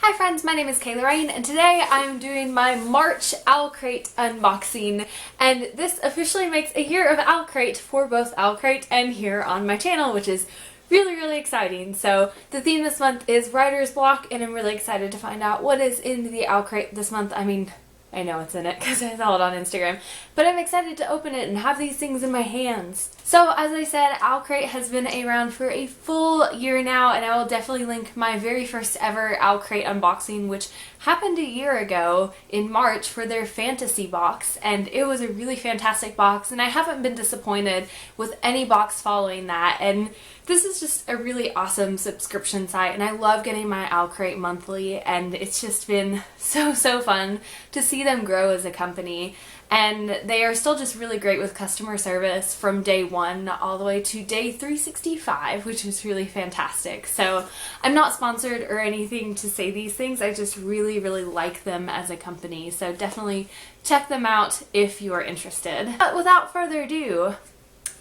Hi friends, my name is Kayla Rain and today I'm doing my March Owlcrate unboxing, and this officially makes a year of Owlcrate for both Owlcrate and here on my channel, which is really exciting. So the theme this month is writer's block, and I'm really excited to find out what is in the Owlcrate this month. I mean, I know it's in it because I saw it on Instagram, but I'm excited to open it and have these things in my hands. So as I said, Owlcrate has been around for a full year now, and I will definitely link my very first ever Owlcrate unboxing, which happened a year ago in March for their fantasy box, and it was a really fantastic box, and I haven't been disappointed with any box following that. And this is just a really awesome subscription site, and I love getting my Owlcrate monthly, and it's just been so fun to see them grow as a company. And they are still just really great with customer service from day 1 all the way to day 365, which is really fantastic. So I'm not sponsored or anything to say these things, I just really like them as a company. So definitely check them out if you are interested. But without further ado,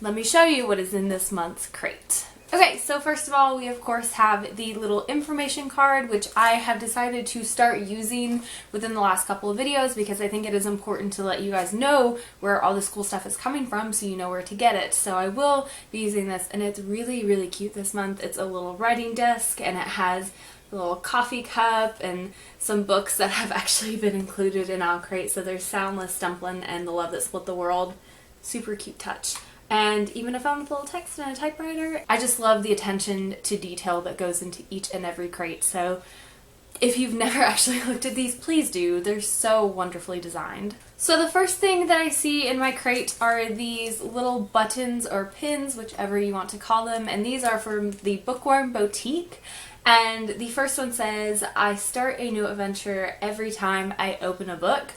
let me show you what is in this month's crate. Okay, so first of all, we of course have the little information card, which I have decided to start using within the last couple of videos because I think it is important to let you guys know where all this cool stuff is coming from so you know where to get it. So I will be using this, and it's really cute this month. It's a little writing desk, and it has a little coffee cup and some books that have actually been included in Owlcrate. So there's Soundless Dumpling and The Love That Split the World. Super cute touch. And even a phone with a little text and a typewriter. I just love the attention to detail that goes into each and every crate. So if you've never actually looked at these, please do. They're so wonderfully designed. So the first thing that I see in my crate are these little buttons or pins, whichever you want to call them. And these are from the Bookworm Boutique. And the first one says, "I start a new adventure every time I open a book."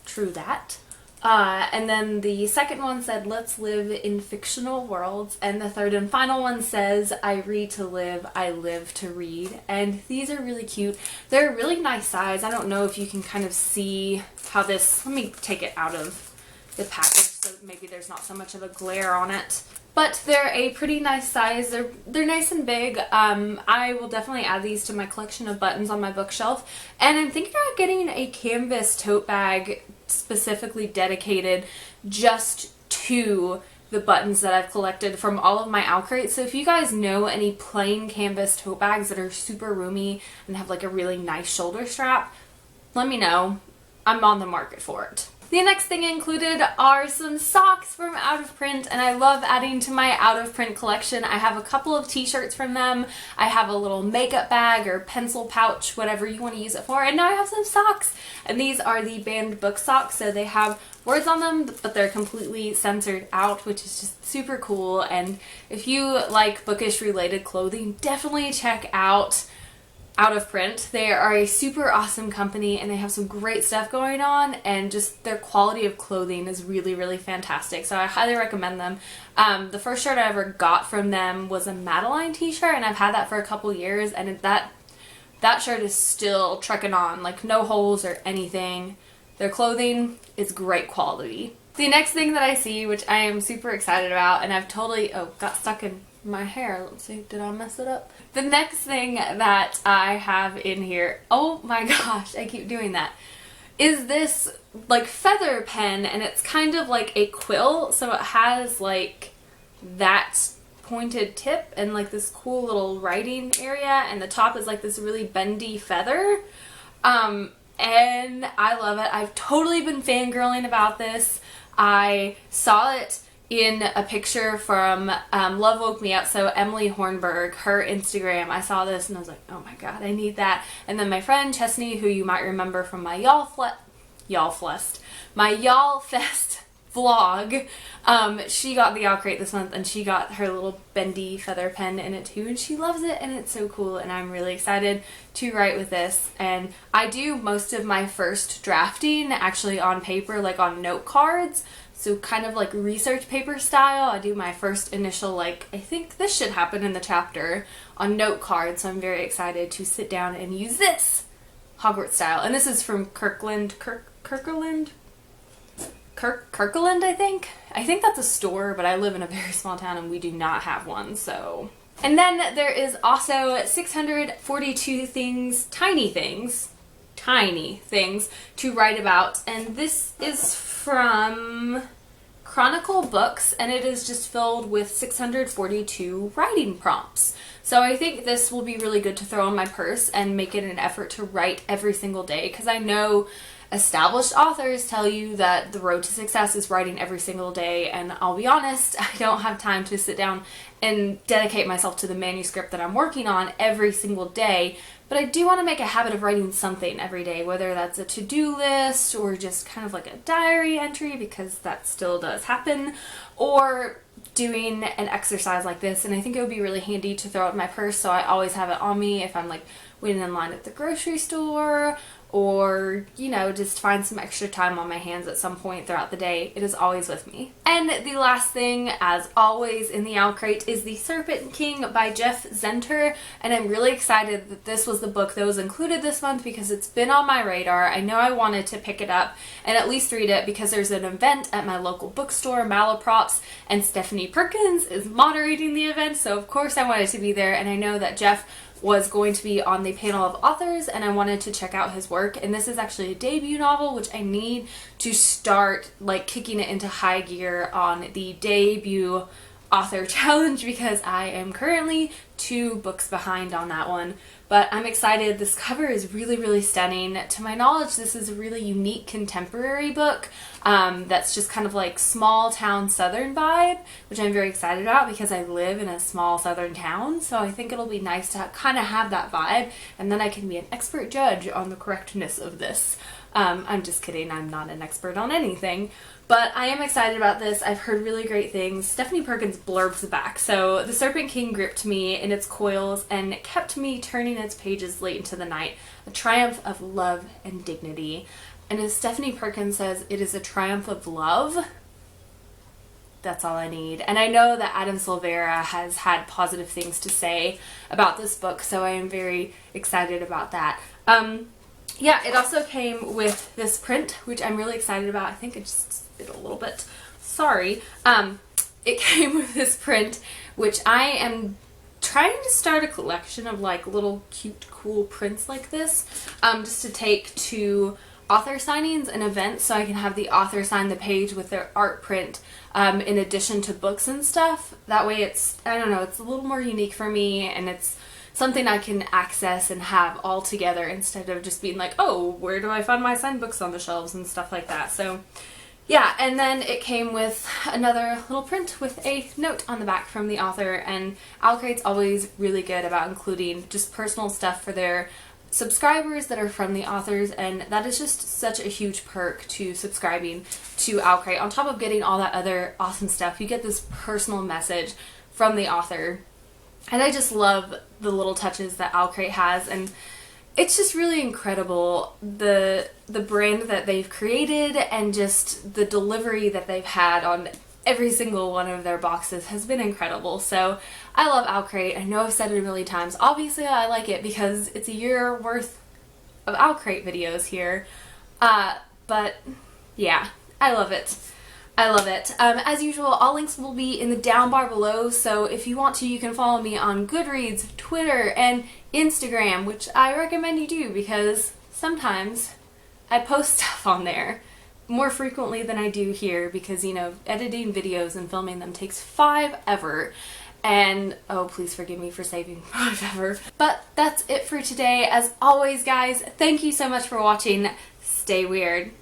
True that. And then the second one said, "Let's live in fictional worlds." And the third and final one says, "I read to live, I live to read." And these are really cute. They're a really nice size. I don't know if you can kind of see how this, let me take it out of the package so maybe there's not so much of a glare on it. But they're a pretty nice size. They're nice and big. I will definitely add these to my collection of buttons on my bookshelf. And I'm thinking about getting a canvas tote bag specifically dedicated just to the buttons that I've collected from all of my Owlcrates. So if you guys know any plain canvas tote bags that are super roomy and have like a really nice shoulder strap, let me know. I'm on the market for it. The next thing included are some socks from Out of Print, and I love adding to my Out of Print collection. I have a couple of t-shirts from them. I have a little makeup bag or pencil pouch, whatever you want to use it for, and now I have some socks. And these are the banned book socks, so they have words on them, but they're completely censored out, which is just super cool. And if you like bookish related clothing, definitely check out Out of Print. They are a super awesome company, and they have some great stuff going on, and just their quality of clothing is really fantastic. So I highly recommend them. The first shirt I ever got from them was a Madeline t-shirt, and I've had that for a couple years, and that shirt is still trucking on, like no holes or anything. Their clothing is great quality. The next thing that I see, which I am super excited about, and I've totally, got stuck in my hair. Let's see, did I mess it up? The next thing that I have in here, oh my gosh, I keep doing that, is this like feather pen, and it's kind of like a quill, so it has like that pointed tip and like this cool little writing area, and the top is like this really bendy feather. And I love it. I've totally been fangirling about this. I saw it in a picture from Love Woke Me Up, so Emily Hornberg, her Instagram. I saw this and I was like, oh my god, I need that. And then my friend Chesney, who you might remember from my Y'all Fest vlog, she got the Owlcrate this month, and she got her little bendy feather pen in it too, and she loves it, and it's so cool, and I'm really excited to write with this. And I do most of my first drafting actually on paper, like on note cards. So kind of like research paper style. I do my first initial, like, I think this should happen in the chapter, on note cards. So I'm very excited to sit down and use this Hogwarts style. And this is from Kirkland, I think. I think that's a store, but I live in a very small town and we do not have one. So And then there is also 642 tiny things to write about, and this is from Chronicle Books, and it is just filled with 642 writing prompts. So I think this will be really good to throw in my purse and make it an effort to write every single day, because I know established authors tell you that the road to success is writing every single day, and I'll be honest, I don't have time to sit down and dedicate myself to the manuscript that I'm working on every single day, but I do want to make a habit of writing something every day, whether that's a to-do list or just kind of like a diary entry, because that still does happen, or doing an exercise like this. And I think it would be really handy to throw it in my purse, so I always have it on me if I'm like waiting in line at the grocery store, or, you know, just find some extra time on my hands at some point throughout the day. It is always with me. And the last thing, as always, in the Owlcrate is The Serpent King by Jeff Zenter, and I'm really excited that this was the book that was included this month because it's been on my radar. I know I wanted to pick it up and at least read it because there's an event at my local bookstore, Malaprops, and Stephanie Perkins is moderating the event, so of course I wanted to be there, and I know that Jeff was going to be on the panel of authors, and I wanted to check out his work. And this is actually a debut novel, which I need to start like kicking it into high gear on the debut author challenge, because I am currently 2 books behind on that one. But I'm excited. This cover is really, really stunning. To my knowledge, this is a really unique contemporary book that's just kind of like small town southern vibe, which I'm very excited about because I live in a small southern town, so I think it'll be nice to kind of have that vibe, and then I can be an expert judge on the correctness of this. I'm just kidding, I'm not an expert on anything, but I am excited about this. I've heard really great things. Stephanie Perkins blurbs the back. So The Serpent King gripped me in its coils and kept me turning its pages late into the night. A triumph of love and dignity. And as Stephanie Perkins says, it is a triumph of love. That's all I need. And I know that Adam Silvera has had positive things to say about this book, so I am very excited about that. Yeah, it also came with this print, which I'm really excited about. I think I just spit a little bit. Sorry. It came with this print, which I am trying to start a collection of like little cute, cool prints like this, just to take to author signings and events, so I can have the author sign the page with their art print in addition to books and stuff. That way it's, I don't know, it's a little more unique for me, and it's something I can access and have all together instead of just being like, oh, where do I find my signed books on the shelves and stuff like that. So yeah, and then it came with another little print with a note on the back from the author, and Owlcrate's always really good about including just personal stuff for their subscribers that are from the authors, and that is just such a huge perk to subscribing to Owlcrate. On top of getting all that other awesome stuff, you get this personal message from the author. And I just love the little touches that Owlcrate has, and it's just really incredible, the brand that they've created and just the delivery that they've had on every single one of their boxes has been incredible. So I love Owlcrate. I know I've said it a million times. Obviously I like it because it's a year worth of Owlcrate videos here, but yeah, I love it. I love it. As usual, all links will be in the down bar below, so if you want to, you can follow me on Goodreads, Twitter, and Instagram, which I recommend you do because sometimes I post stuff on there more frequently than I do here because, you know, editing videos and filming them takes forever. And, oh, please forgive me for saving forever. But that's it for today. As always, guys, thank you so much for watching. Stay weird.